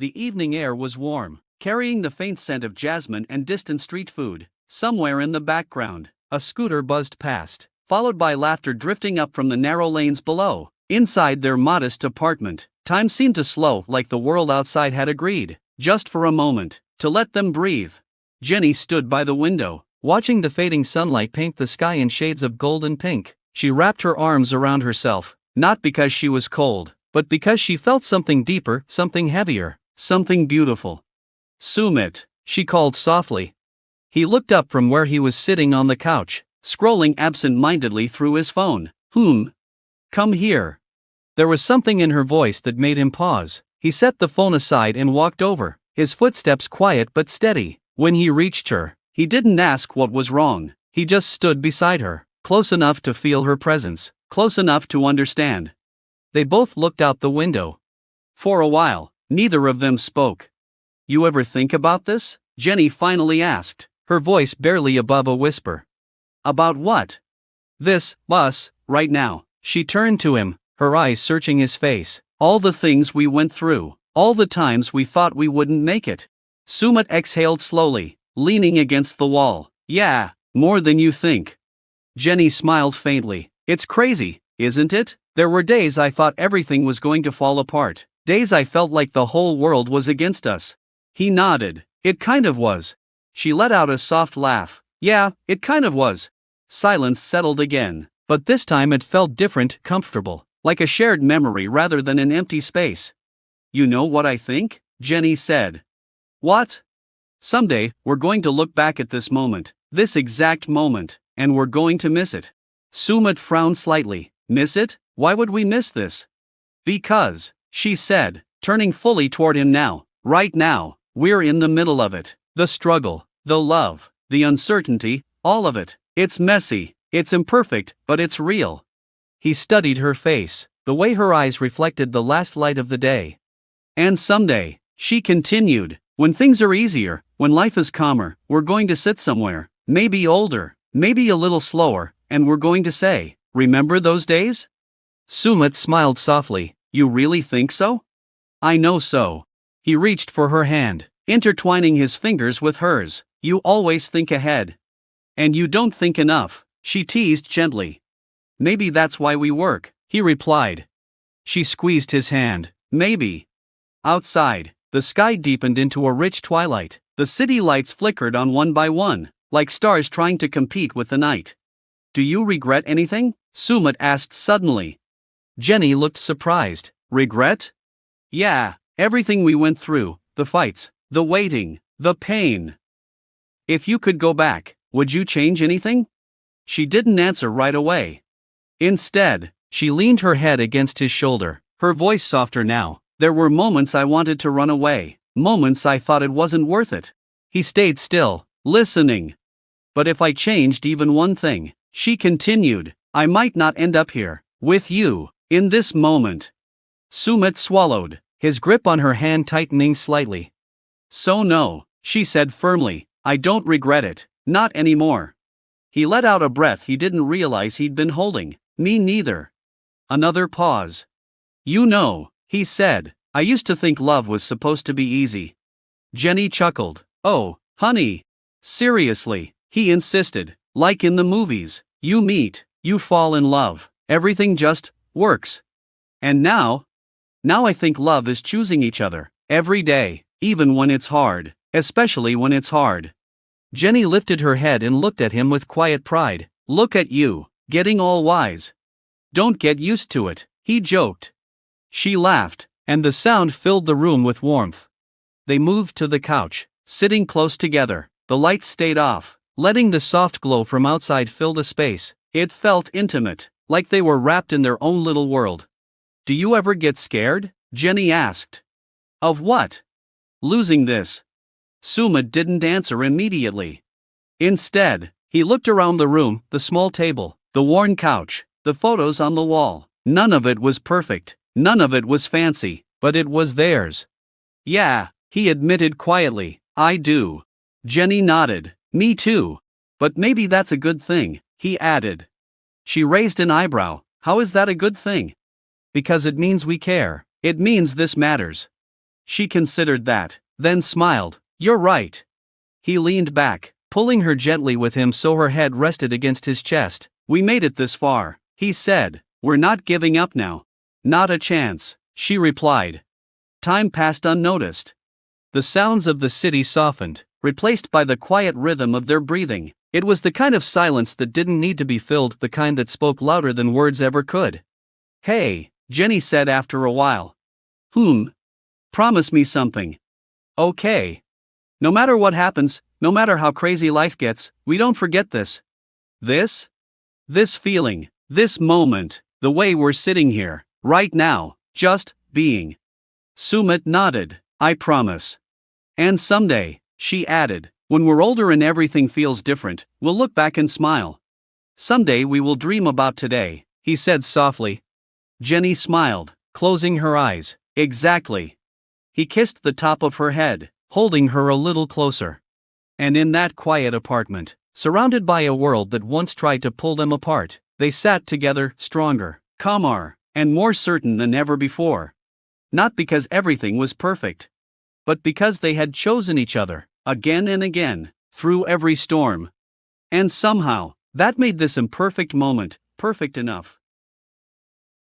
The evening air was warm, carrying the faint scent of jasmine and distant street food. Somewhere in the background, a scooter buzzed past, followed by laughter drifting up from the narrow lanes below. Inside their modest apartment, time seemed to slow, like the world outside had agreed, just for a moment, to let them breathe. Jenny stood by the window, watching the fading sunlight paint the sky in shades of gold and pink. She wrapped her arms around herself, not because she was cold, but because she felt something deeper, something heavier, something beautiful. "Sumit," she called softly. He looked up from where he was sitting on the couch, scrolling absent-mindedly through his phone. Come here." There was something in her voice that made him pause. He set the phone aside and walked over, his footsteps quiet but steady. When he reached her, he didn't ask what was wrong. He just stood beside her, close enough to feel her presence, close enough to understand. They both looked out the window. For a while, neither of them spoke. "You ever think about this?" Jenny finally asked, her voice barely above a whisper. "About what?" "This, us, right now." She turned to him, her eyes searching his face. "All the things we went through, all the times we thought we wouldn't make it." Sumit exhaled slowly, leaning against the wall. "Yeah, more than you think." Jenny smiled faintly. "It's crazy, isn't it? There were days I thought everything was going to fall apart. Days I felt like the whole world was against us." He nodded. "It kind of was." She let out a soft laugh. "Yeah, it kind of was." Silence settled again, but this time it felt different, comfortable, like a shared memory rather than an empty space. "You know what I think?" Jenny said. "What?" "Someday, we're going to look back at this moment, this exact moment, and we're going to miss it." Sumit frowned slightly. "Miss it? Why would we miss this?" "Because," she said, turning fully toward him now, "right now, we're in the middle of it. The struggle, the love, the uncertainty, all of it. It's messy, it's imperfect, but it's real." He studied her face, the way her eyes reflected the last light of the day. "And someday," she continued, "when things are easier, when life is calmer, we're going to sit somewhere, maybe older, maybe a little slower, and we're going to say, 'Remember those days?'" Sumit smiled softly. "You really think so?" "I know so." He reached for her hand, intertwining his fingers with hers. "You always think ahead. And you don't think enough," she teased gently. "Maybe that's why we work," he replied. She squeezed his hand. "Maybe." Outside, the sky deepened into a rich twilight. The city lights flickered on one by one, like stars trying to compete with the night. "Do you regret anything?" Sumit asked suddenly. Jenny looked surprised. "Regret?" "Yeah, everything we went through, the fights, the waiting, the pain. If you could go back, would you change anything?" She didn't answer right away. Instead, she leaned her head against his shoulder, her voice softer now. "There were moments I wanted to run away, moments I thought it wasn't worth it." He stayed still, listening. "But if I changed even one thing," she continued, "I might not end up here, with you, in this moment." Sumit swallowed, his grip on her hand tightening slightly. "So no," she said firmly, "I don't regret it, not anymore." He let out a breath he didn't realize he'd been holding. "Me neither." Another pause. "You know," he said, "I used to think love was supposed to be easy." Jenny chuckled. "Oh, honey. Seriously," he insisted, "like in the movies, you meet, you fall in love, everything just works. And now I think love is choosing each other, every day, even when it's hard, especially when it's hard." Jenny lifted her head and looked at him with quiet pride. "Look at you, getting all wise." "Don't get used to it," he joked. She laughed, and the sound filled the room with warmth. They moved to the couch, sitting close together. The lights stayed off, letting the soft glow from outside fill the space. It felt intimate, like they were wrapped in their own little world. "Do you ever get scared?" Jenny asked. "Of what?" "Losing this." Sumit didn't answer immediately. Instead, he looked around the room, the small table, the worn couch, the photos on the wall. None of it was perfect, none of it was fancy, but it was theirs. "Yeah," he admitted quietly, "I do." Jenny nodded. "Me too. But maybe that's a good thing," he added. She raised an eyebrow. "How is that a good thing?" "Because it means we care. It means this matters." She considered that, then smiled. You're right. He leaned back, pulling her gently with him so her head rested against his chest. We made it this far, he said. We're not giving up now. Not a chance, she replied. Time passed unnoticed. The sounds of the city softened, replaced by the quiet rhythm of their breathing. It was the kind of silence that didn't need to be filled, the kind that spoke louder than words ever could. Hey, Jenny said after a while. Promise me something. Okay. No matter what happens, no matter how crazy life gets, we don't forget this. This feeling, this moment, the way we're sitting here, right now, just being. Sumit nodded. I promise. And someday, she added, when we're older and everything feels different, we'll look back and smile. Someday we will dream about today, he said softly. Jenny smiled, closing her eyes. Exactly. He kissed the top of her head, holding her a little closer. And in that quiet apartment, surrounded by a world that once tried to pull them apart, they sat together, stronger, calmer, and more certain than ever before. Not because everything was perfect, but because they had chosen each other, again and again, through every storm. And somehow, that made this imperfect moment perfect enough.